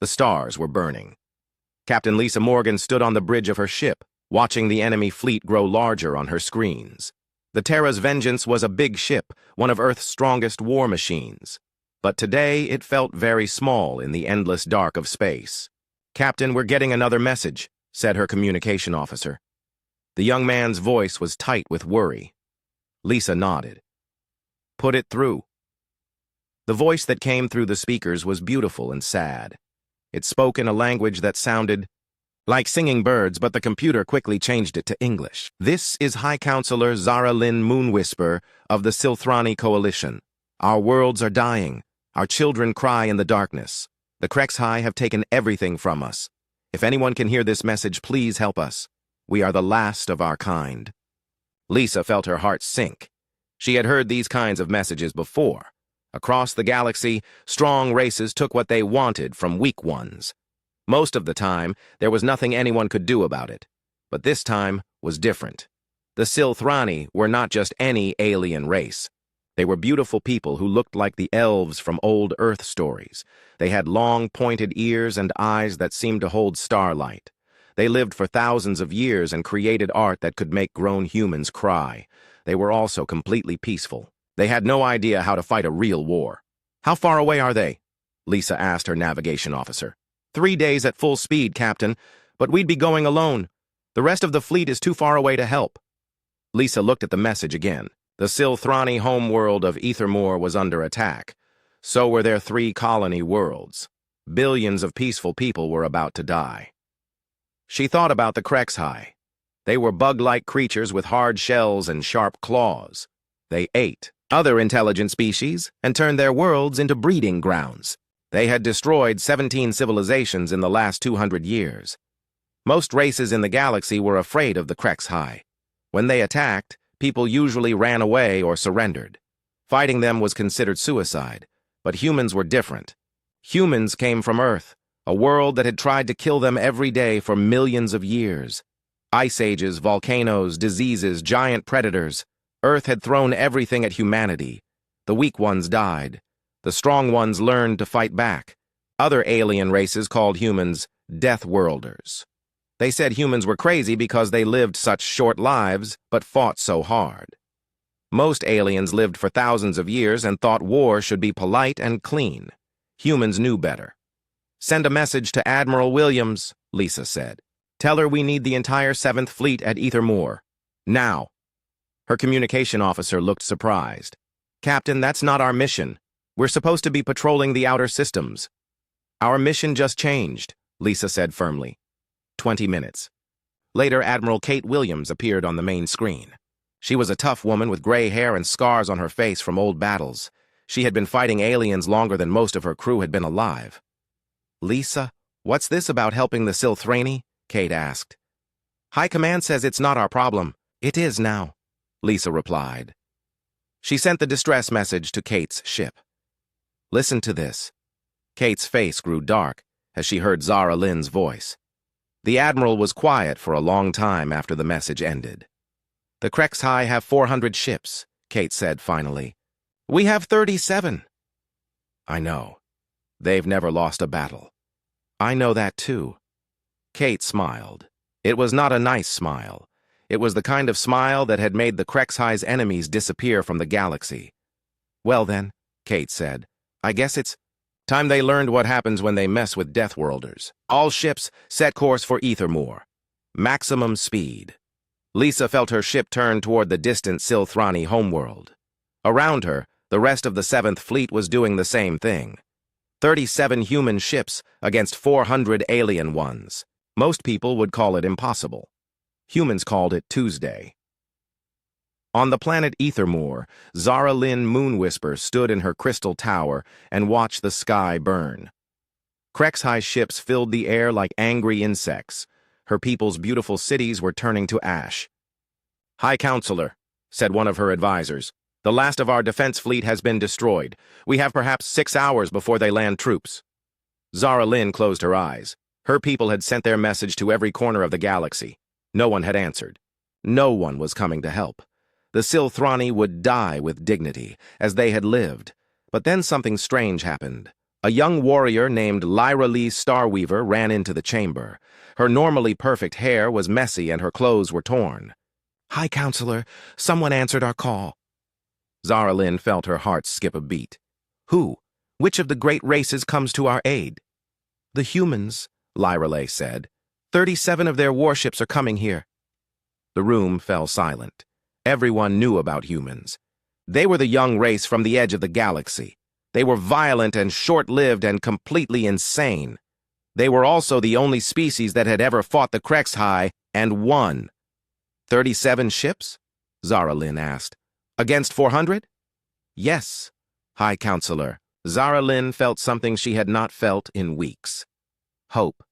The stars were burning. Captain Lisa Morgan stood on the bridge of her ship, watching the enemy fleet grow larger on her screens. The Terra's Vengeance was a big ship, one of Earth's strongest war machines. But today it felt very small in the endless dark of space. "Captain, we're getting another message," said her communication officer. The young man's voice was tight with worry. Lisa nodded. "Put it through." The voice that came through the speakers was beautiful and sad. It spoke in a language that sounded like singing birds, but the computer quickly changed it to English. "This is High Counselor Zara Lynn Moonwhisper of the Silthrani Coalition. Our worlds are dying. Our children cry in the darkness. The Krexhai have taken everything from us. If anyone can hear this message, please help us. We are the last of our kind." Lisa felt her heart sink. She had heard these kinds of messages before. Across the galaxy, strong races took what they wanted from weak ones. Most of the time, there was nothing anyone could do about it. But this time was different. The Silthrani were not just any alien race. They were beautiful people who looked like the elves from old Earth stories. They had long, pointed ears and eyes that seemed to hold starlight. They lived for thousands of years and created art that could make grown humans cry. They were also completely peaceful. They had no idea how to fight a real war. "How far away are they?" Lisa asked her navigation officer. 3 days at full speed, Captain, but we'd be going alone. The rest of the fleet is too far away to help." Lisa looked at the message again. The Silthrani homeworld of Ethermore was under attack. So were their 3 colony worlds. Billions of peaceful people were about to die. She thought about the Krexhai. They were bug-like creatures with hard shells and sharp claws. They ate other intelligent species and turned their worlds into breeding grounds. They had destroyed 17 civilizations in the last 200 years. Most races in the galaxy were afraid of the Krexhai. When they attacked, people usually ran away or surrendered. Fighting them was considered suicide, but humans were different. Humans came from Earth, a world that had tried to kill them every day for millions of years. Ice ages, volcanoes, diseases, giant predators. Earth had thrown everything at humanity. The weak ones died. The strong ones learned to fight back. Other alien races called humans Deathworlders. They said humans were crazy because they lived such short lives, but fought so hard. Most aliens lived for thousands of years and thought war should be polite and clean. Humans knew better. "Send a message to Admiral Williams," Lisa said. "Tell her we need the entire 7th Fleet at Ethermore. Now." Her communication officer looked surprised. "Captain, that's not our mission. We're supposed to be patrolling the outer systems." "Our mission just changed," Lisa said firmly. 20 minutes. Later, Admiral Kate Williams appeared on the main screen. She was a tough woman with gray hair and scars on her face from old battles. She had been fighting aliens longer than most of her crew had been alive. "Lisa, what's this about helping the Silthrani?" Kate asked. "High Command says it's not our problem." "It is now," Lisa replied. She sent the distress message to Kate's ship. "Listen to this." Kate's face grew dark as she heard Zara Lynn's voice. The Admiral was quiet for a long time after the message ended. "The Krexhai have 400 ships," Kate said finally. "We have 37. "I know. They've never lost a battle." "I know that too." Kate smiled. It was not a nice smile. It was the kind of smile that had made the Krexhai's enemies disappear from the galaxy. "Well then," Kate said, "I guess it's time they learned what happens when they mess with Deathworlders. All ships set course for Ethermore. Maximum speed." Lisa felt her ship turn toward the distant Silthrani homeworld. Around her, the rest of the 7th Fleet was doing the same thing. 37 human ships against 400 alien ones. Most people would call it impossible. Humans called it Tuesday. On the planet Ethermore, Zara Lynn Moonwhisper stood in her crystal tower and watched the sky burn. Krexhai ships filled the air like angry insects. Her people's beautiful cities were turning to ash. "High Counselor," said one of her advisors, "the last of our defense fleet has been destroyed. We have perhaps 6 hours before they land troops." Zara Lynn closed her eyes. Her people had sent their message to every corner of the galaxy. No one had answered. No one was coming to help. The Silthrani would die with dignity, as they had lived. But then something strange happened. A young warrior named Lyra Lee Starweaver ran into the chamber. Her normally perfect hair was messy and her clothes were torn. "High Counselor, someone answered our call." Zara Lynn felt her heart skip a beat. "Who? Which of the great races comes to our aid?" "The humans," Lyra Lee said. 37 of their warships are coming here." The room fell silent. Everyone knew about humans. They were the young race from the edge of the galaxy. They were violent and short-lived and completely insane. They were also the only species that had ever fought the HFY and won. 37 ships? Zara Lynn asked. Against 400? Yes, High Counselor. Zara Lynn felt something she had not felt in weeks. Hope.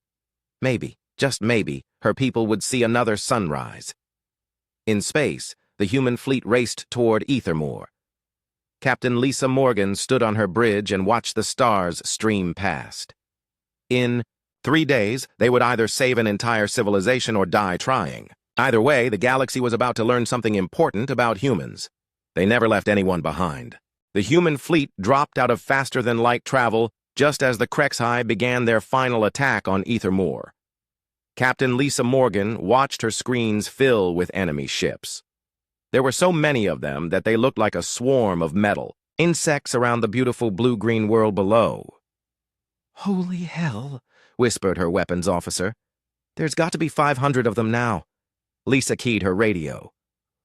Maybe, just maybe, her people would see another sunrise. In space, the human fleet raced toward Ethermoor. Captain Lisa Morgan stood on her bridge and watched the stars stream past. In 3 days, they would either save an entire civilization or die trying. Either way, the galaxy was about to learn something important about humans. They never left anyone behind. The human fleet dropped out of faster-than-light travel just as the HFY began their final attack on Ethermoor. Captain Lisa Morgan watched her screens fill with enemy ships. There were so many of them that they looked like a swarm of metal, insects around the beautiful blue-green world below. "Holy hell," whispered her weapons officer. "There's got to be 500 of them now." Lisa keyed her radio.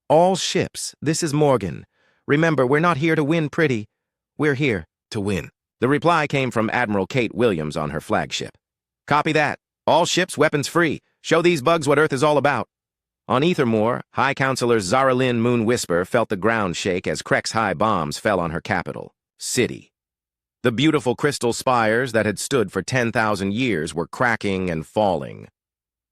"All ships, this is Morgan. Remember, we're not here to win pretty. We're here to win." The reply came from Admiral Kate Williams on her flagship. "Copy that. All ships weapons free. Show these bugs what Earth is all about." On Ethermoor, High Counselor Zara Lynn Moon Whisper felt the ground shake as HFY bombs fell on her capital, City. The beautiful crystal spires that had stood for 10,000 years were cracking and falling.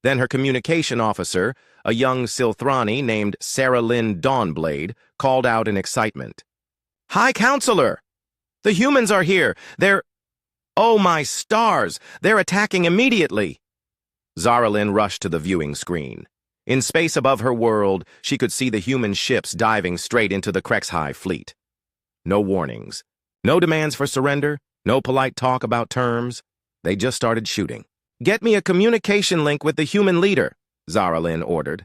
Then her communication officer, a young Silthrani named Sarah Lynn Dawnblade, called out in excitement. "High Counselor! The humans are here! They're... Oh, my stars! They're attacking immediately!" Zara Lynn rushed to the viewing screen. In space above her world, she could see the human ships diving straight into the HFY fleet. No warnings. No demands for surrender. No polite talk about terms. They just started shooting. "Get me a communication link with the human leader," Zara Lynn ordered.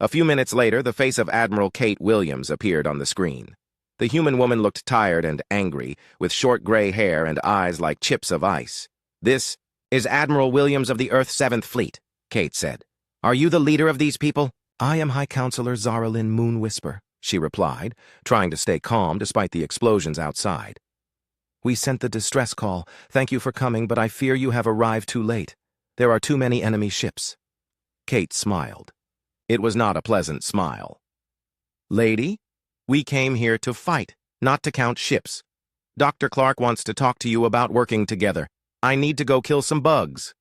A few minutes later, the face of Admiral Kate Williams appeared on the screen. The human woman looked tired and angry, with short gray hair and eyes like chips of ice. "This is Admiral Williams of the Earth's 7th Fleet," Kate said. "Are you the leader of these people?" "I am High Counselor Zara Lynn Moon Whisper," she replied, trying to stay calm despite the explosions outside. "We sent the distress call. Thank you for coming, but I fear you have arrived too late. There are too many enemy ships." Kate smiled. It was not a pleasant smile. "Lady, we came here to fight, not to count ships. Dr. Clark wants to talk to you about working together. I need to go kill some bugs."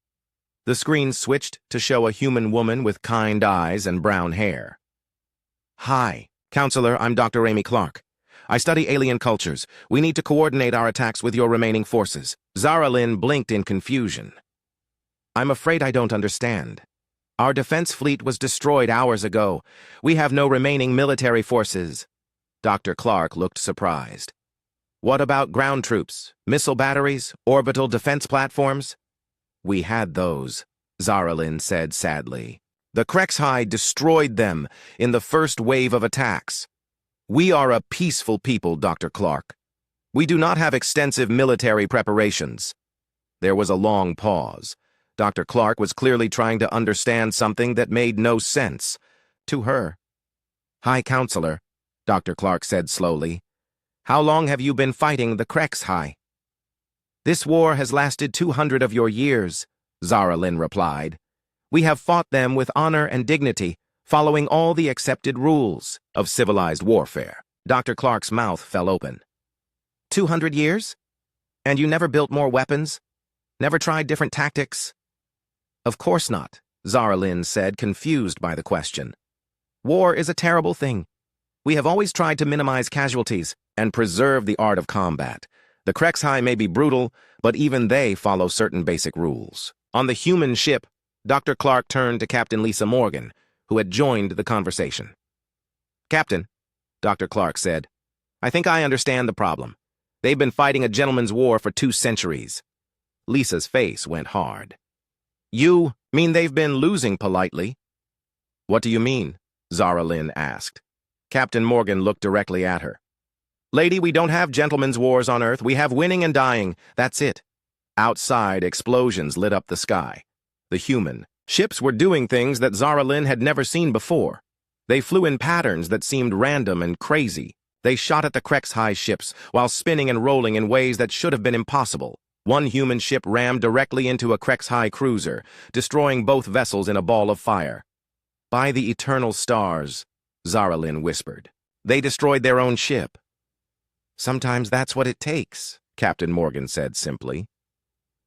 The screen switched to show a human woman with kind eyes and brown hair. "Hi, Counselor, I'm Dr. Amy Clark. I study alien cultures. We need to coordinate our attacks with your remaining forces." Zara Lynn blinked in confusion. "I'm afraid I don't understand. Our defense fleet was destroyed hours ago. We have no remaining military forces." Dr. Clark looked surprised. "What about ground troops, missile batteries, orbital defense platforms?" "We had those," Zara Lynn said sadly. "The HFY destroyed them in the first wave of attacks. We are a peaceful people, Dr. Clark. We do not have extensive military preparations." There was a long pause. Dr. Clark was clearly trying to understand something that made no sense to her. "High Counselor," Dr. Clark said slowly, "how long have you been fighting the HFY?" "This war has lasted 200 of your years," Zara Lynn replied. "We have fought them with honor and dignity, following all the accepted rules of civilized warfare." Dr. Clark's mouth fell open. 200 years? And you never built more weapons? Never tried different tactics?" "Of course not," Zara Lynn said, confused by the question. "War is a terrible thing. We have always tried to minimize casualties and preserve the art of combat. The HFY may be brutal, but even they follow certain basic rules." On the human ship, Dr. Clark turned to Captain Lisa Morgan, who had joined the conversation. "Captain," Dr. Clark said, "I think I understand the problem. They've been fighting a gentleman's war for 2 centuries. Lisa's face went hard. You mean they've been losing politely? What do you mean? Zara Lynn asked. Captain Morgan looked directly at her. Lady, we don't have gentlemen's wars on Earth. We have winning and dying. That's it. Outside, explosions lit up the sky. The human ships were doing things that Zara Lynn had never seen before. They flew in patterns that seemed random and crazy. They shot at the HFY ships while spinning and rolling in ways that should have been impossible. One human ship rammed directly into a HFY cruiser, destroying both vessels in a ball of fire. By the eternal stars, Zara Lynn whispered. They destroyed their own ship. Sometimes that's what it takes, Captain Morgan said simply.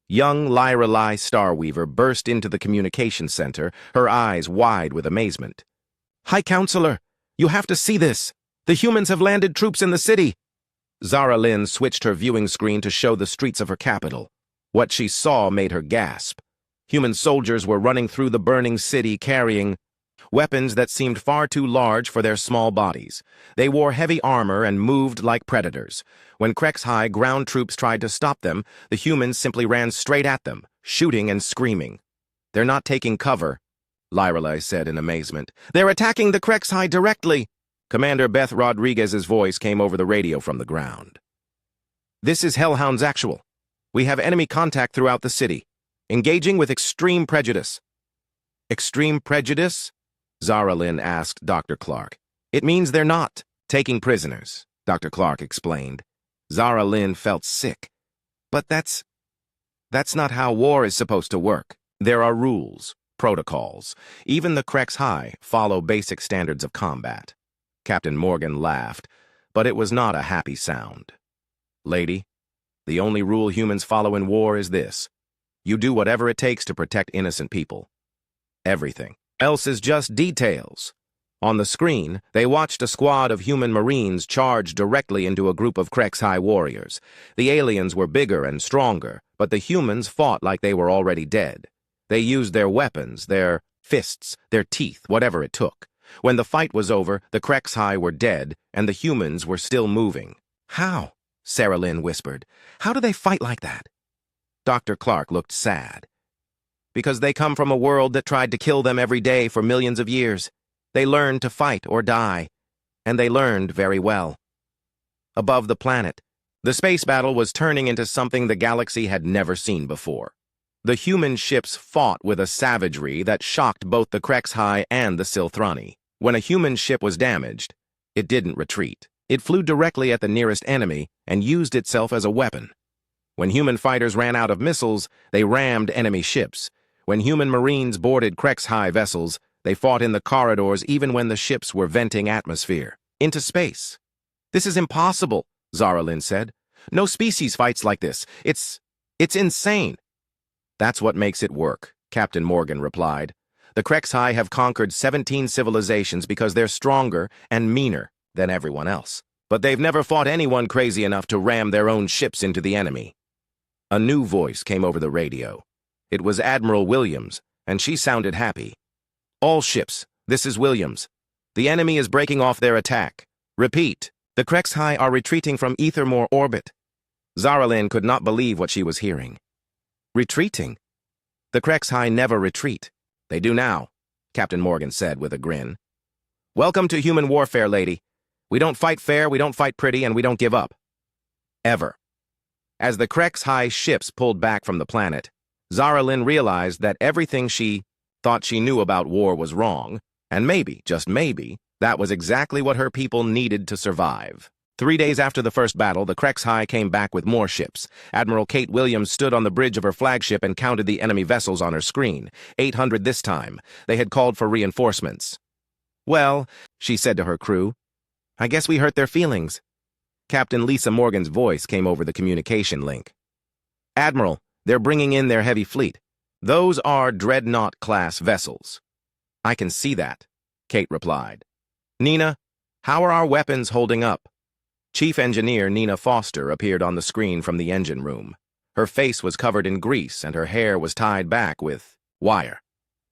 Young Lyra Lai Starweaver burst into the communication center, her eyes wide with amazement. High Counselor, you have to see this. The humans have landed troops in the city. Zara Lynn switched her viewing screen to show the streets of her capital. What she saw made her gasp. Human soldiers were running through the burning city carrying weapons that seemed far too large for their small bodies. They wore heavy armor and moved like predators. When HFY ground troops tried to stop them, the humans simply ran straight at them, shooting and screaming. They're not taking cover, Lyra said in amazement. They're attacking the HFY directly. Commander Beth Rodriguez's voice came over the radio from the ground. This is Hellhounds Actual. We have enemy contact throughout the city, engaging with extreme prejudice. Extreme prejudice? Zara Lynn asked Dr. Clark. It means they're not taking prisoners, Dr. Clark explained. Zara Lynn felt sick. But that's not how war is supposed to work. There are rules, protocols. Even the HFY follow basic standards of combat. Captain Morgan laughed, but it was not a happy sound. Lady, the only rule humans follow in war is this. You do whatever it takes to protect innocent people. Everything else is just details. On the screen, they watched a squad of human Marines charge directly into a group of HFY warriors. The aliens were bigger and stronger, but the humans fought like they were already dead. They used their weapons, their fists, their teeth, whatever it took. When the fight was over, the HFY were dead, and the humans were still moving. How? Sarah Lynn whispered. How do they fight like that? Dr. Clark looked sad. Because they come from a world that tried to kill them every day for millions of years. They learned to fight or die, and they learned very well. Above the planet, the space battle was turning into something the galaxy had never seen before. The human ships fought with a savagery that shocked both the HFY and the Silthrani. When a human ship was damaged, it didn't retreat. It flew directly at the nearest enemy and used itself as a weapon. When human fighters ran out of missiles, they rammed enemy ships. When human Marines boarded HFY vessels, they fought in the corridors even when the ships were venting atmosphere into space. This is impossible, Zara Lynn said. No species fights like this. It's insane. That's what makes it work, Captain Morgan replied. The HFY have conquered 17 civilizations because they're stronger and meaner than everyone else. But they've never fought anyone crazy enough to ram their own ships into the enemy. A new voice came over the radio. It was Admiral Williams, and she sounded happy. All ships, this is Williams. The enemy is breaking off their attack. Repeat, the HFY are retreating from Ethermore orbit. Zara Lynn could not believe what she was hearing. Retreating? The HFY never retreat. They do now, Captain Morgan said with a grin. Welcome to human warfare, lady. We don't fight fair, we don't fight pretty, and we don't give up. Ever. As the HFY ships pulled back from the planet, Zara Lynn realized that everything she thought she knew about war was wrong, and maybe, just maybe, that was exactly what her people needed to survive. 3 days after the first battle, the HFY came back with more ships. Admiral Kate Williams stood on the bridge of her flagship and counted the enemy vessels on her screen. 800 this time. They had called for reinforcements. Well, she said to her crew, I guess we hurt their feelings. Captain Lisa Morgan's voice came over the communication link. Admiral, they're bringing in their heavy fleet. Those are Dreadnought-class vessels. I can see that, Kate replied. Nina, how are our weapons holding up? Chief Engineer Nina Foster appeared on the screen from the engine room. Her face was covered in grease and her hair was tied back with wire.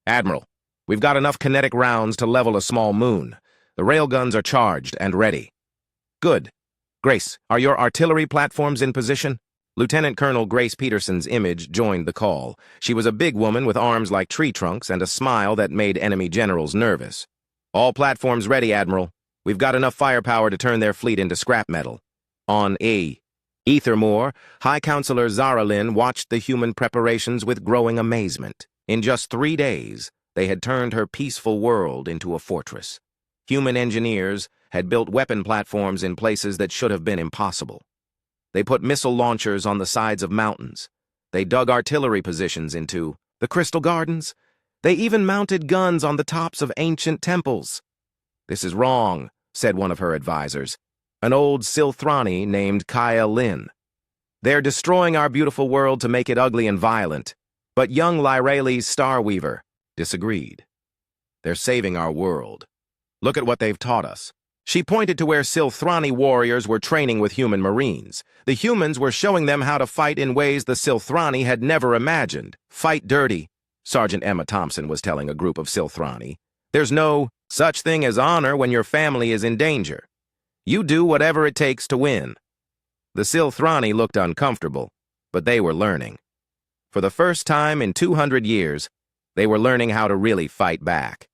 Admiral, we've got enough kinetic rounds to level a small moon. The railguns are charged and ready. Good. Grace, are your artillery platforms in position? Lieutenant Colonel Grace Peterson's image joined the call. She was a big woman with arms like tree trunks and a smile that made enemy generals nervous. All platforms ready, Admiral. We've got enough firepower to turn their fleet into scrap metal. On A. Ethermore, High Counselor Zara Lynn watched the human preparations with growing amazement. In just 3 days, they had turned her peaceful world into a fortress. Human engineers had built weapon platforms in places that should have been impossible. They put missile launchers on the sides of mountains. They dug artillery positions into the Crystal Gardens. They even mounted guns on the tops of ancient temples. "This is wrong," said one of her advisors, an old Silthrani named Kaya Lin. "They're destroying our beautiful world to make it ugly and violent." But young Lyralee's Starweaver disagreed. "They're saving our world. Look at what they've taught us." She pointed to where Silthrani warriors were training with human marines. The humans were showing them how to fight in ways the Silthrani had never imagined. "Fight dirty," Sergeant Emma Thompson was telling a group of Silthrani. "There's no such thing as honor when your family is in danger. You do whatever it takes to win." The Silthrani looked uncomfortable, but they were learning. For the first time in 200 years, they were learning how to really fight back.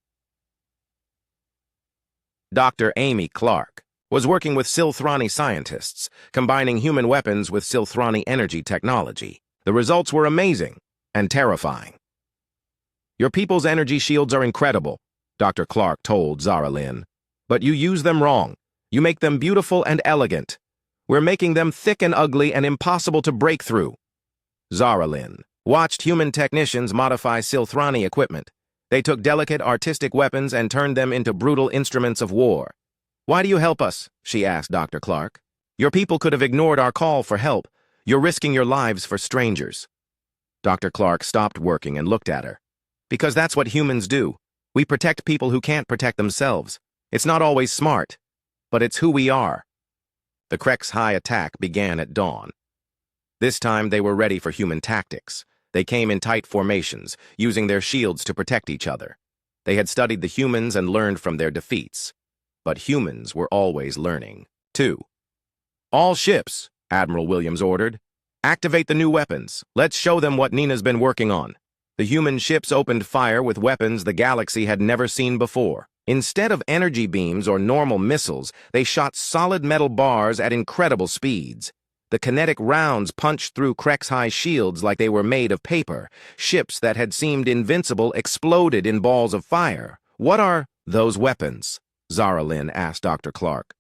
Dr. Amy Clark was working with Silthrani scientists, combining human weapons with Silthrani energy technology. The results were amazing and terrifying. "Your people's energy shields are incredible," Dr. Clark told Zara Lynn. "But you use them wrong. You make them beautiful and elegant. We're making them thick and ugly and impossible to break through." Zara Lynn watched human technicians modify Silthrani equipment. They took delicate, artistic weapons and turned them into brutal instruments of war. "Why do you help us?" she asked Dr. Clark. "Your people could have ignored our call for help. You're risking your lives for strangers." Dr. Clark stopped working and looked at her. "Because that's what humans do. We protect people who can't protect themselves. It's not always smart, but it's who we are." The Krex High attack began at dawn. This time they were ready for human tactics. They came in tight formations, using their shields to protect each other. They had studied the humans and learned from their defeats. But humans were always learning, too. "All ships," Admiral Williams ordered. "Activate the new weapons. Let's show them what Nina's been working on." The human ships opened fire with weapons the galaxy had never seen before. Instead of energy beams or normal missiles, they shot solid metal bars at incredible speeds. The kinetic rounds punched through Krex High shields like they were made of paper. Ships that had seemed invincible exploded in balls of fire. "What are those weapons?" Zara Lynn asked Dr. Clark.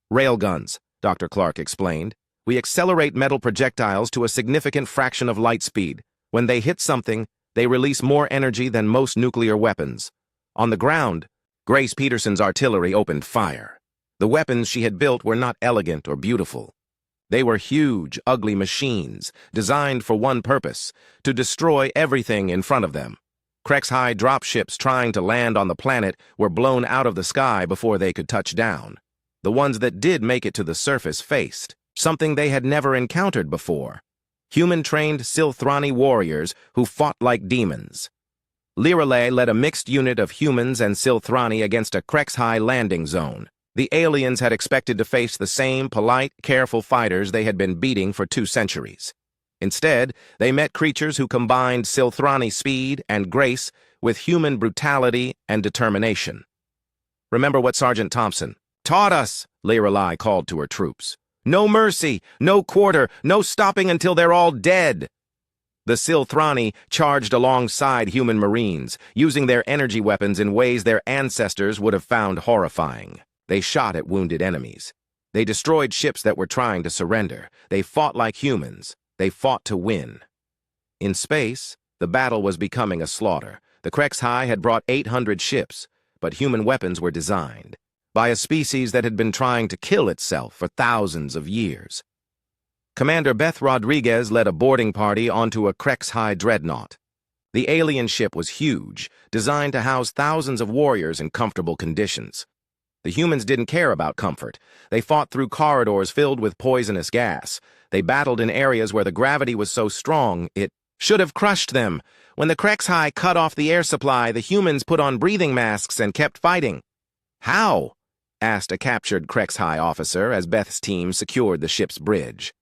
"Railguns," Dr. Clark explained. "We accelerate metal projectiles to a significant fraction of light speed. When they hit something, they release more energy than most nuclear weapons." On the ground, Grace Peterson's artillery opened fire. The weapons she had built were not elegant or beautiful. They were huge, ugly machines, designed for one purpose: to destroy everything in front of them. Krex High dropships trying to land on the planet were blown out of the sky before they could touch down. The ones that did make it to the surface faced something they had never encountered before: human-trained Silthrani warriors who fought like demons. Lyraleigh led a mixed unit of humans and Silthrani against a Krex High landing zone. The aliens had expected to face the same polite, careful fighters they had been beating for 2 centuries. Instead, they met creatures who combined Silthrani speed and grace with human brutality and determination. "Remember what Sergeant Thompson taught us," Lyraleigh called to her troops. "No mercy, no quarter, no stopping until they're all dead." The Silthrani charged alongside human marines, using their energy weapons in ways their ancestors would have found horrifying. They shot at wounded enemies. They destroyed ships that were trying to surrender. They fought like humans. They fought to win. In space, the battle was becoming a slaughter. The Krex High had brought 800 ships, but human weapons were designed by a species that had been trying to kill itself for thousands of years. Commander Beth Rodriguez led a boarding party onto a Krex High dreadnought. The alien ship was huge, designed to house thousands of warriors in comfortable conditions. The humans didn't care about comfort. They fought through corridors filled with poisonous gas. They battled in areas where the gravity was so strong it should have crushed them. When the Krex High cut off the air supply, the humans put on breathing masks and kept fighting. "How?" asked a captured HFY officer as Beth's team secured the ship's bridge.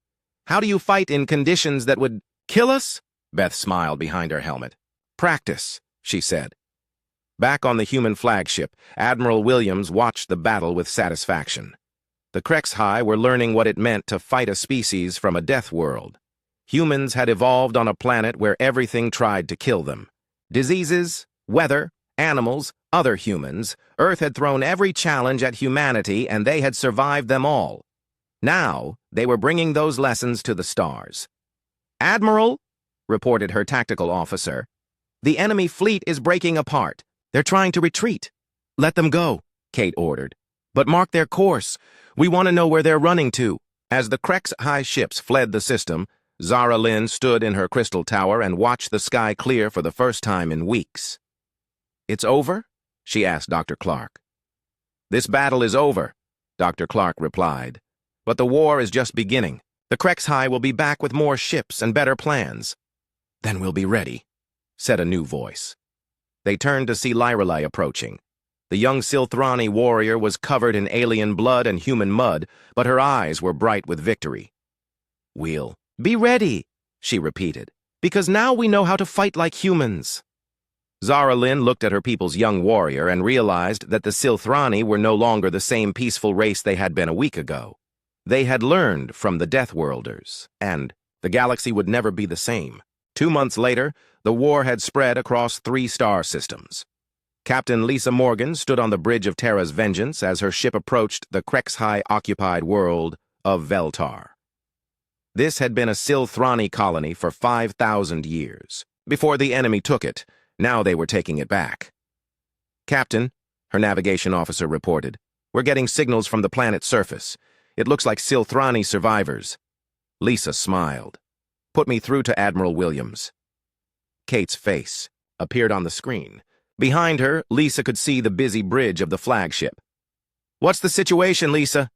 "How do you fight in conditions that would kill us?" Beth smiled behind her helmet. "Practice," she said. Back on the human flagship, Admiral Williams watched the battle with satisfaction. The HFY were learning what it meant to fight a species from a death world. Humans had evolved on a planet where everything tried to kill them. Diseases, weather, animals, other humans, Earth had thrown every challenge at humanity and they had survived them all. Now, they were bringing those lessons to the stars. "Admiral," reported her tactical officer, "the enemy fleet is breaking apart. They're trying to retreat." "Let them go," Kate ordered. "But mark their course. We want to know where they're running to." As the HFY ships fled the system, Zara Lynn stood in her crystal tower and watched the sky clear for the first time in weeks. "It's over?" she asked Dr. Clark. "This battle is over," Dr. Clark replied. "But the war is just beginning. The HFY will be back with more ships and better plans." "Then we'll be ready," said a new voice. They turned to see Lyrelei approaching. The young Silthrani warrior was covered in alien blood and human mud, but her eyes were bright with victory. "We'll be ready," she repeated, "because now we know how to fight like humans." Zara Lynn looked at her people's young warrior and realized that the Silthrani were no longer the same peaceful race they had been a week ago. They had learned from the Deathworlders, and the galaxy would never be the same. 2 months later, the war had spread across 3 star systems. Captain Lisa Morgan stood on the bridge of Terra's Vengeance as her ship approached the HFY-occupied world of Veltar. This had been a Silthrani colony for 5,000 years. Before the enemy took it, now they were taking it back. "Captain," her navigation officer reported, "we're getting signals from the planet's surface. It looks like Silthrani survivors." Lisa smiled. "Put me through to Admiral Williams." Kate's face appeared on the screen. Behind her, Lisa could see the busy bridge of the flagship. "What's the situation, Lisa?"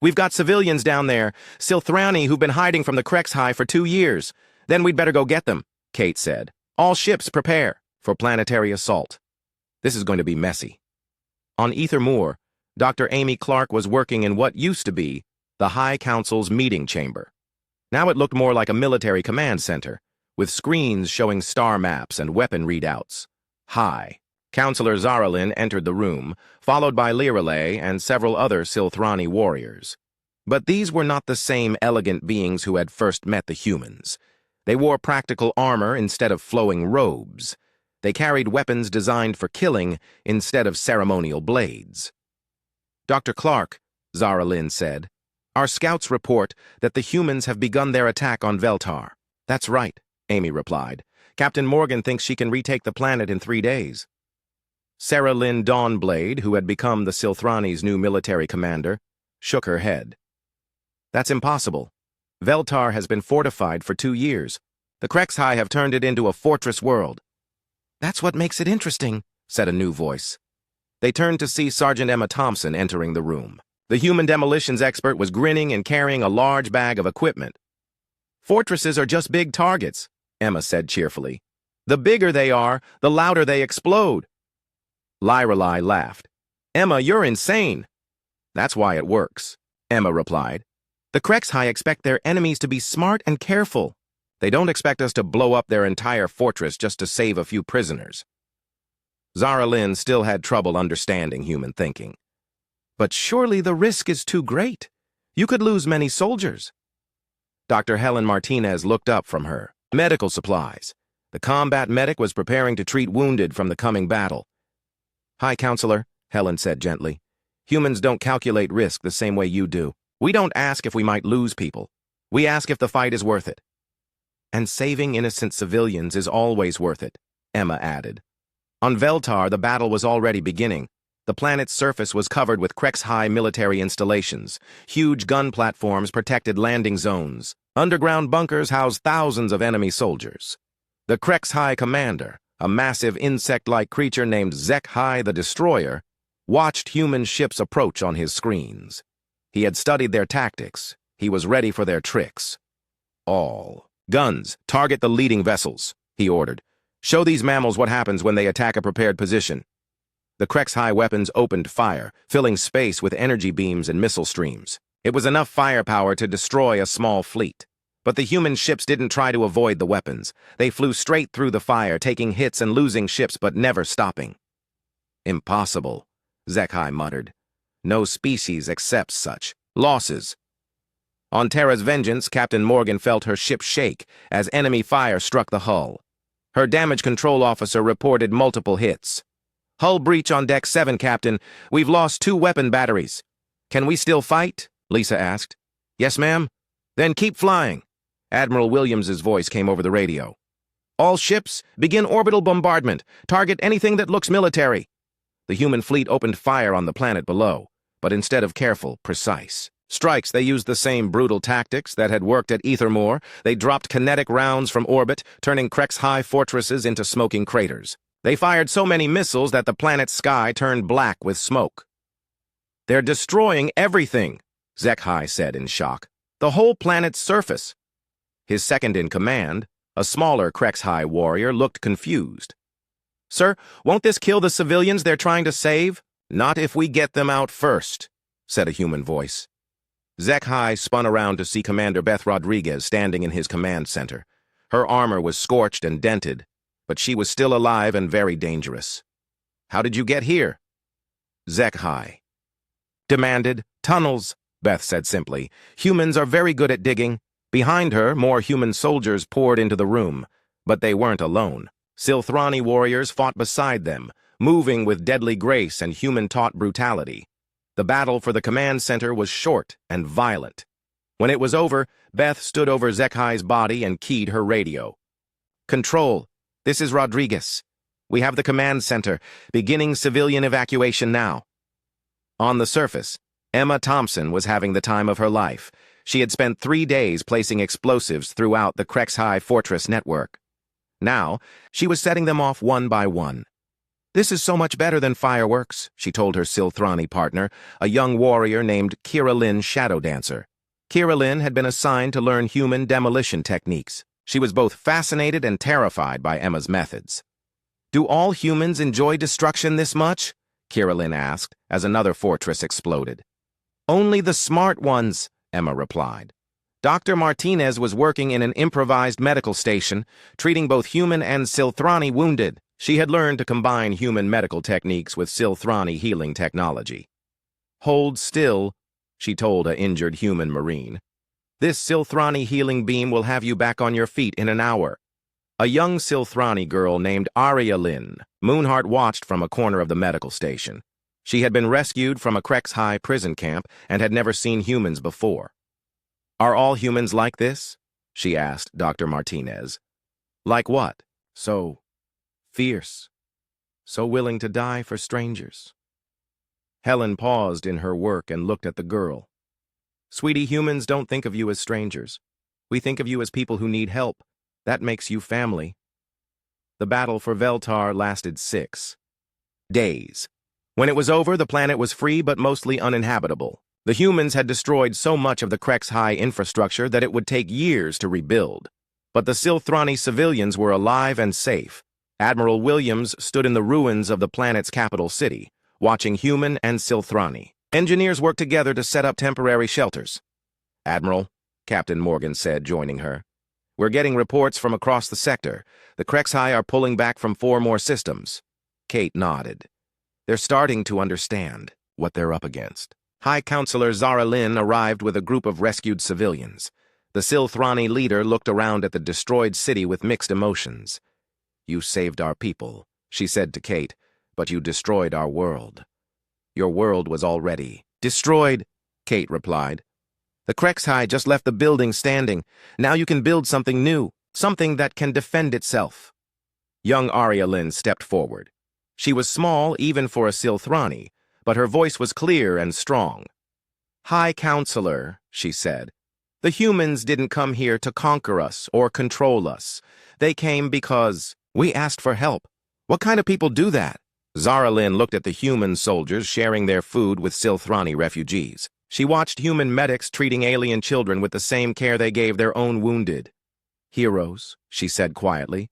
"We've got civilians down there, Silthrani who've been hiding from the HFY for 2 years. Then we'd better go get them," Kate said. "All ships prepare for planetary assault. This is going to be messy." On Ether Moor, Dr. Amy Clark was working in what used to be the High Council's meeting chamber. Now it looked more like a military command center, with screens showing star maps and weapon readouts. High Counselor Zara Lynn entered the room, followed by Lyrelei and several other Silthrani warriors. But these were not the same elegant beings who had first met the humans. They wore practical armor instead of flowing robes. They carried weapons designed for killing instead of ceremonial blades. "Dr. Clark," Zara Lynn said, "our scouts report that the humans have begun their attack on Veltar." "That's right," Amy replied. "Captain Morgan thinks she can retake the planet in 3 days." Sarah Lynn Dawnblade, who had become the Silthrani's new military commander, shook her head. "That's impossible. Veltar has been fortified for 2 years. The HFY have turned it into a fortress world." "That's what makes it interesting," said a new voice. They turned to see Sergeant Emma Thompson entering the room. The human demolitions expert was grinning and carrying a large bag of equipment. "Fortresses are just big targets," Emma said cheerfully. "The bigger they are, the louder they explode." Lyrelei laughed. "Emma, you're insane." "That's why it works," Emma replied. "The HFY expect their enemies to be smart and careful. They don't expect us to blow up their entire fortress just to save a few prisoners." Zara Lynn still had trouble understanding human thinking. "But surely the risk is too great. You could lose many soldiers." Dr. Helen Martinez looked up from her. "Medical supplies." The combat medic was preparing to treat wounded from the coming battle. "Hi, Counselor," Helen said gently. "Humans don't calculate risk the same way you do. We don't ask if we might lose people. We ask if the fight is worth it." "And saving innocent civilians is always worth it," Emma added. On Veltar, the battle was already beginning. The planet's surface was covered with HFY military installations. Huge gun platforms protected landing zones. Underground bunkers housed thousands of enemy soldiers. The HFY commander, a massive insect-like creature named Zek-Hai the Destroyer, watched human ships approach on his screens. He had studied their tactics. He was ready for their tricks. "All guns, target the leading vessels," he ordered. "Show these mammals what happens when they attack a prepared position." The Krexhai weapons opened fire, filling space with energy beams and missile streams. It was enough firepower to destroy a small fleet. But the human ships didn't try to avoid the weapons. They flew straight through the fire, taking hits and losing ships but never stopping. Impossible, Zekhai muttered. No species accepts such losses. On Terra's Vengeance, Captain Morgan felt her ship shake as enemy fire struck the hull. Her damage control officer reported multiple hits. Hull breach on Deck 7, Captain. We've lost 2 weapon batteries. Can we still fight? Lisa asked. Yes, ma'am. Then keep flying. Admiral Williams's voice came over the radio. All ships, begin orbital bombardment. Target anything that looks military. The human fleet opened fire on the planet below, but instead of careful, precise strikes, they used the same brutal tactics that had worked at Ethermore. They dropped kinetic rounds from orbit, turning Krexhai fortresses into smoking craters. They fired so many missiles that the planet's sky turned black with smoke. They're destroying everything, Zekhai said in shock. The whole planet's surface. His second-in-command, a smaller Krexhai warrior, looked confused. Sir, won't this kill the civilians they're trying to save? Not if we get them out first, said a human voice. Zekhai spun around to see Commander Beth Rodriguez standing in his command center. Her armor was scorched and dented, but she was still alive and very dangerous. How did you get here? Zekhai demanded. Tunnels, Beth said simply. Humans are very good at digging. Behind her, more human soldiers poured into the room, but they weren't alone. Silthrani warriors fought beside them, moving with deadly grace and human-taught brutality. The battle for the command center was short and violent. When it was over, Beth stood over Zekhai's body and keyed her radio. Control, this is Rodriguez. We have the command center, beginning civilian evacuation now. On the surface, Emma Thompson was having the time of her life. She had spent 3 days placing explosives throughout the Krexhai fortress network. Now, she was setting them off one by one. This is so much better than fireworks, she told her Silthrani partner, a young warrior named Kira Lynn Shadow Dancer. Kira Lynn had been assigned to learn human demolition techniques. She was both fascinated and terrified by Emma's methods. Do all humans enjoy destruction this much? Kira Lynn asked, as another fortress exploded. Only the smart ones, Emma replied. Dr. Martinez was working in an improvised medical station, treating both human and Silthrani wounded. She had learned to combine human medical techniques with Silthrani healing technology. Hold still, she told an injured human marine. This Silthrani healing beam will have you back on your feet in an hour. A young Silthrani girl named Arya Lynn, Moonheart watched from a corner of the medical station. She had been rescued from a Krexhai prison camp and had never seen humans before. Are all humans like this? She asked Dr. Martinez. Like what? So fierce. So willing to die for strangers. Helen paused in her work and looked at the girl. Sweetie, humans don't think of you as strangers. We think of you as people who need help. That makes you family. The battle for Veltar lasted 6 days. When it was over, the planet was free but mostly uninhabitable. The humans had destroyed so much of the Krexhai infrastructure that it would take years to rebuild. But the Silthrani civilians were alive and safe. Admiral Williams stood in the ruins of the planet's capital city, watching human and Silthrani. Engineers worked together to set up temporary shelters. Admiral, Captain Morgan said, joining her. We're getting reports from across the sector. The Krexhai are pulling back from 4 more systems. Kate nodded. They're starting to understand what they're up against. High Counselor Zara Lynn arrived with a group of rescued civilians. The Silthrani leader looked around at the destroyed city with mixed emotions. You saved our people, she said to Kate, but you destroyed our world. Your world was already destroyed, Kate replied. The Krexhai just left the building standing. Now you can build something new, something that can defend itself. Young Arya Lynn stepped forward. She was small even for a Silthrani, but her voice was clear and strong. High Counselor, she said, the humans didn't come here to conquer us or control us. They came because we asked for help. What kind of people do that? Zara Lynn looked at the human soldiers sharing their food with Silthrani refugees. She watched human medics treating alien children with the same care they gave their own wounded. Heroes, she said quietly.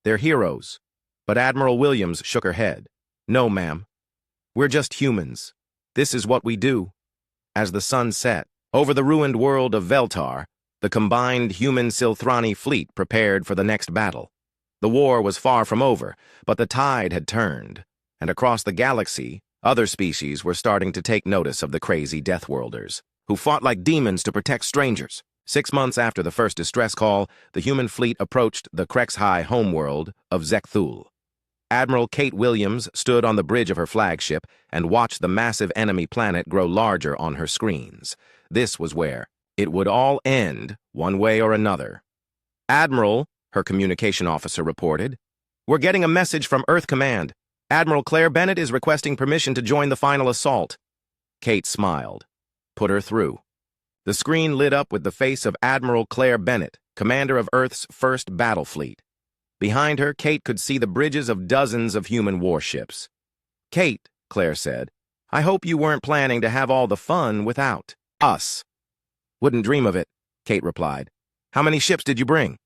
They're heroes. But Admiral Williams shook her head. No, ma'am. We're just humans. This is what we do. As the sun set, over the ruined world of Veltar, the combined human-Silthrani fleet prepared for the next battle. The war was far from over, but the tide had turned, and across the galaxy, other species were starting to take notice of the crazy Deathworlders, who fought like demons to protect strangers. 6 months after the first distress call, the human fleet approached the HFY homeworld of Zekthul. Admiral Kate Williams stood on the bridge of her flagship and watched the massive enemy planet grow larger on her screens. This was where it would all end, one way or another. "Admiral," her communication officer reported, "we're getting a message from Earth Command. Admiral Claire Bennett is requesting permission to join the final assault." Kate smiled. "Put her through." The screen lit up with the face of Admiral Claire Bennett, commander of Earth's first battle fleet. Behind her, Kate could see the bridges of dozens of human warships. "Kate," Claire said, "I hope you weren't planning to have all the fun without us." "Wouldn't dream of it," Kate replied. "How many ships did you bring?"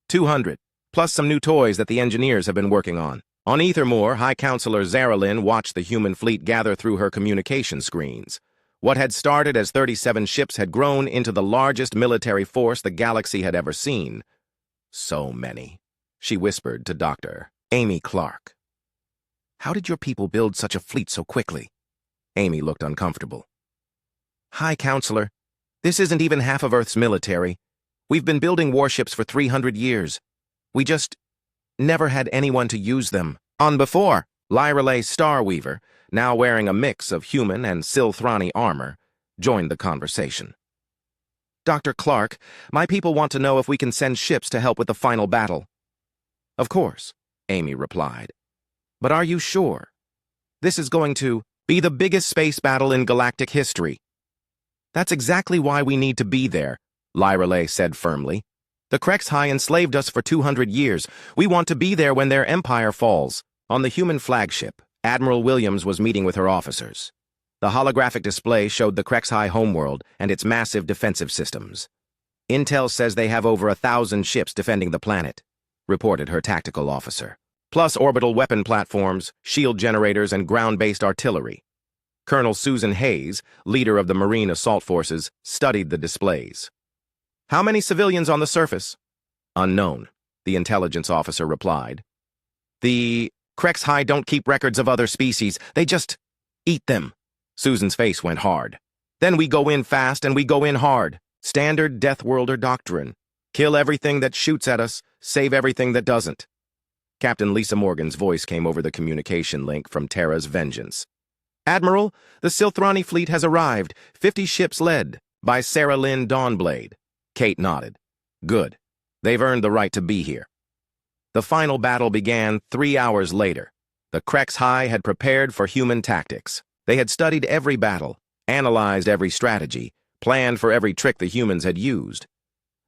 200, plus some new toys that the engineers have been working on. On Ethermoor, High Counselor Zaralyn watched the human fleet gather through her communication screens. What had started as 37 ships had grown into the largest military force the galaxy had ever seen. "So many," she whispered to Dr. Amy Clark. "How did your people build such a fleet so quickly?" Amy looked uncomfortable. "High Counselor, this isn't even half of Earth's military. We've been building warships for 300 years. We just never had anyone to use them on before." Lyrelay Starweaver, now wearing a mix of human and Silthrani armor, joined the conversation. "Dr. Clark, my people want to know if we can send ships to help with the final battle." "Of course," Amy replied. "But are you sure? This is going to be the biggest space battle in galactic history." "That's exactly why we need to be there," Lyrelay said firmly. "The HFY enslaved us for 200 years. We want to be there when their empire falls." On the human flagship, Admiral Williams was meeting with her officers. The holographic display showed the HFY homeworld and its massive defensive systems. "Intel says they have over 1,000 ships defending the planet," reported her tactical officer, "plus orbital weapon platforms, shield generators, and ground-based artillery." Colonel Susan Hayes, leader of the Marine Assault Forces, studied the displays. "How many civilians on the surface?" "Unknown," the intelligence officer replied. "The HFY don't keep records of other species. They just eat them." Susan's face went hard. "Then we go in fast and we go in hard. Standard Deathworlder doctrine. Kill everything that shoots at us, save everything that doesn't." Captain Lisa Morgan's voice came over the communication link from Terra's Vengeance. "Admiral, the Silthrani fleet has arrived, 50 ships led by Sarah Lynn Dawnblade." Kate nodded. "Good. They've earned the right to be here." The final battle began 3 hours later. The HFY had prepared for human tactics. They had studied every battle, analyzed every strategy, planned for every trick the humans had used.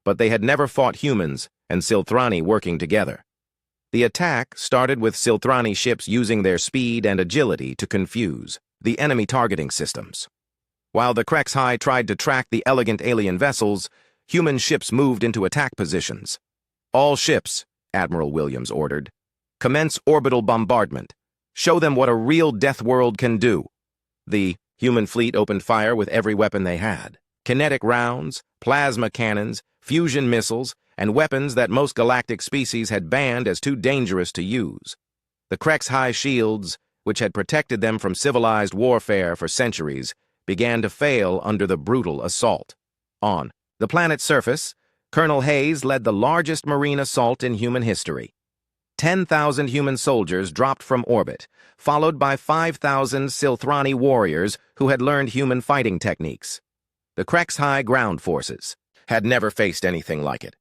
But they had never fought humans and Silthrani working together. The attack started with Silthrani ships using their speed and agility to confuse the enemy targeting systems. While the HFY tried to track the elegant alien vessels, human ships moved into attack positions. "All ships," Admiral Williams ordered, "commence orbital bombardment. Show them what a real death world can do." The human fleet opened fire with every weapon they had. Kinetic rounds, plasma cannons, fusion missiles, and weapons that most galactic species had banned as too dangerous to use. The HFY shields, which had protected them from civilized warfare for centuries, began to fail under the brutal assault. On the planet's surface, Colonel Hayes led the largest marine assault in human history. 10,000 human soldiers dropped from orbit, followed by 5,000 Silthrani warriors who had learned human fighting techniques. The HFY ground forces had never faced anything like it.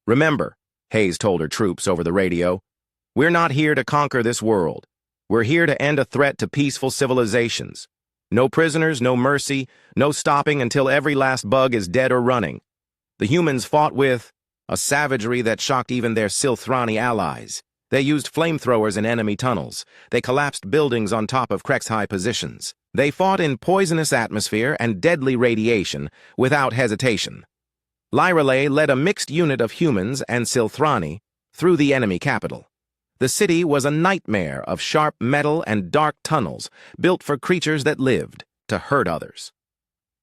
"Remember," Hayes told her troops over the radio, "we're not here to conquer this world. We're here to end a threat to peaceful civilizations. No prisoners, no mercy, no stopping until every last bug is dead or running." The humans fought with a savagery that shocked even their Silthrani allies. They used flamethrowers in enemy tunnels. They collapsed buildings on top of HFY positions. They fought in poisonous atmosphere and deadly radiation without hesitation. Lyrelay led a mixed unit of humans and Silthrani through the enemy capital. The city was a nightmare of sharp metal and dark tunnels built for creatures that lived to hurt others.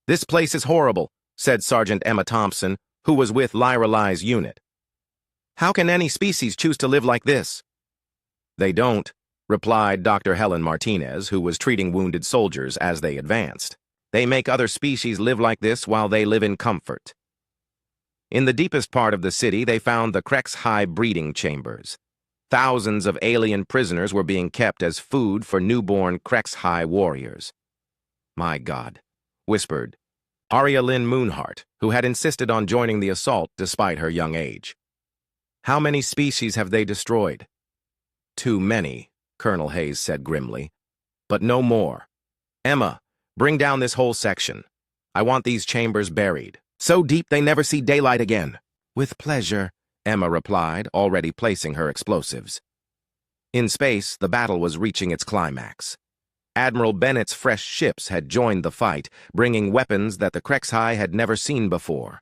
"This place is horrible," said Sergeant Emma Thompson, who was with Lyra Lai's unit. "How can any species choose to live like this?" "They don't," replied Dr. Helen Martinez, who was treating wounded soldiers as they advanced. "They make other species live like this while they live in comfort." In the deepest part of the city, they found the HFY breeding chambers. Thousands of alien prisoners were being kept as food for newborn HFY warriors. "My God," whispered Aria Lynn Moonheart, who had insisted on joining the assault despite her young age. "How many species have they destroyed?" "Too many," Colonel Hayes said grimly. "But no more. Emma, bring down this whole section. I want these chambers buried, so deep they never see daylight again." "With pleasure," Emma replied, already placing her explosives. In space, the battle was reaching its climax. Admiral Bennett's fresh ships had joined the fight, bringing weapons that the HFY had never seen before.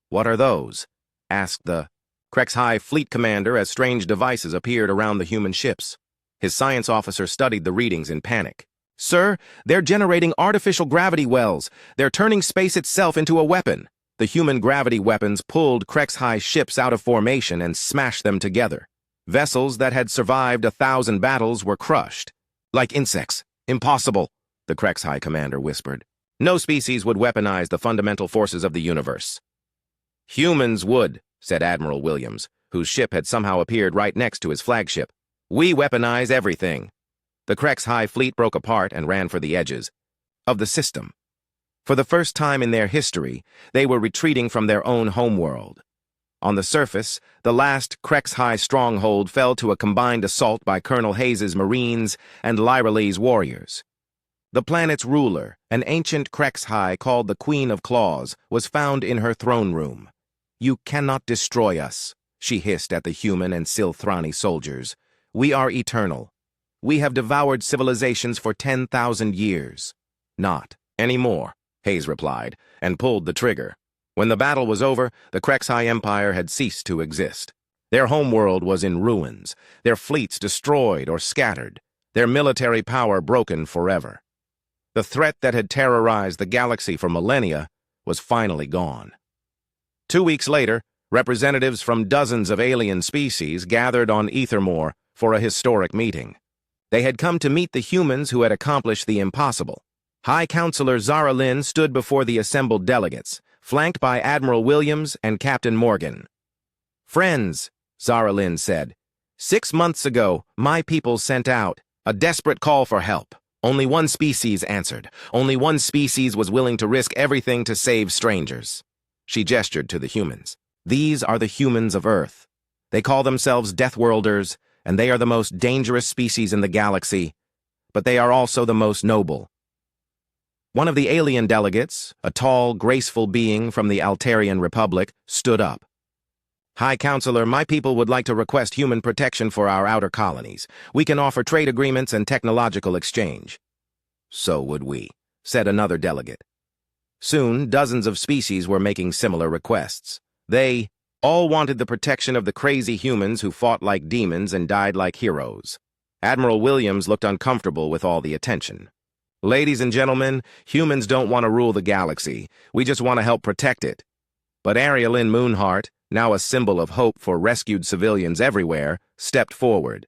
"What are those?" asked the HFY fleet commander as strange devices appeared around the human ships. His science officer studied the readings in panic. "Sir, they're generating artificial gravity wells. They're turning space itself into a weapon." The human gravity weapons pulled HFY ships out of formation and smashed them together. Vessels that had survived 1,000 battles were crushed. "Like insects. Impossible," the HFY commander whispered. "No species would weaponize the fundamental forces of the universe." "Humans would," said Admiral Williams, whose ship had somehow appeared right next to his flagship. "We weaponize everything." The HFY fleet broke apart and ran for the edges of the system. For the first time in their history, they were retreating from their own homeworld. On the surface, the last HFY stronghold fell to a combined assault by Colonel Hayes's Marines and Lyra Lee's warriors. The planet's ruler, an ancient HFY called the Queen of Claws, was found in her throne room. "You cannot destroy us," she hissed at the human and Silthrani soldiers. "We are eternal. We have devoured civilizations for 10,000 years." "Not anymore," Hayes replied, and pulled the trigger. When the battle was over, the HFY Empire had ceased to exist. Their homeworld was in ruins, their fleets destroyed or scattered, their military power broken forever. The threat that had terrorized the galaxy for millennia was finally gone. 2 weeks later, representatives from dozens of alien species gathered on Ethermore for a historic meeting. They had come to meet the humans who had accomplished the impossible. High Counselor Zara Lynn stood before the assembled delegates, flanked by Admiral Williams and Captain Morgan. "Friends," Zara Lynn said, "6 months ago, my people sent out a desperate call for help. Only one species answered. Only one species was willing to risk everything to save strangers." She gestured to the humans. "These are the humans of Earth. They call themselves Deathworlders, and they are the most dangerous species in the galaxy, but they are also the most noble." One of the alien delegates, a tall, graceful being from the Altarian Republic, stood up. "High Counselor, my people would like to request human protection for our outer colonies. We can offer trade agreements and technological exchange." "So would we," said another delegate. Soon, dozens of species were making similar requests. They all wanted the protection of the crazy humans who fought like demons and died like heroes. Admiral Williams looked uncomfortable with all the attention. "Ladies and gentlemen, humans don't want to rule the galaxy. We just want to help protect it." But Aria Lynn Moonheart, now a symbol of hope for rescued civilians everywhere, stepped forward.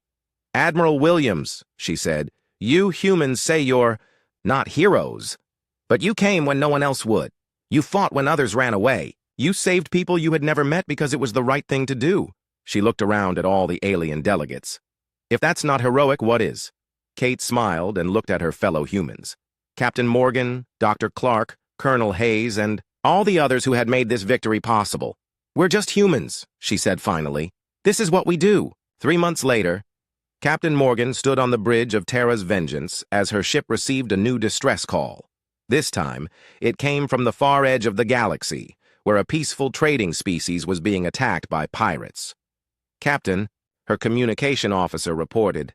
"Admiral Williams," she said, "you humans say you're not heroes. But you came when no one else would. You fought when others ran away. You saved people you had never met because it was the right thing to do." She looked around at all the alien delegates. "If that's not heroic, what is?" Kate smiled and looked at her fellow humans. Captain Morgan, Dr. Clark, Colonel Hayes, and all the others who had made this victory possible. "We're just humans," she said finally. "This is what we do." 3 months later, Captain Morgan stood on the bridge of Terra's Vengeance as her ship received a new distress call. This time, it came from the far edge of the galaxy, where a peaceful trading species was being attacked by pirates. "Captain," her communication officer reported,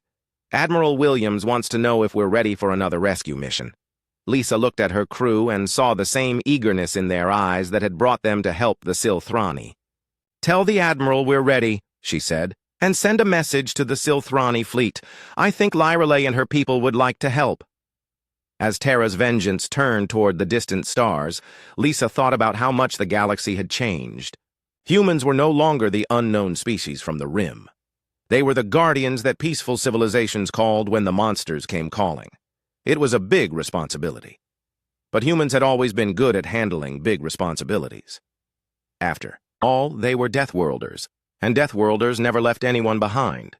"Admiral Williams wants to know if we're ready for another rescue mission." Lisa looked at her crew and saw the same eagerness in their eyes that had brought them to help the Silthrani. "Tell the Admiral we're ready," she said. And send a message to the Silthrani fleet. I think Lyrelay and her people would like to help. As Terra's vengeance turned toward the distant stars, Lisa thought about how much the galaxy had changed. Humans were no longer the unknown species from the Rim. They were the guardians that peaceful civilizations called when the monsters came calling. It was a big responsibility. But humans had always been good at handling big responsibilities. After all, they were Deathworlders, and Deathworlders never left anyone behind.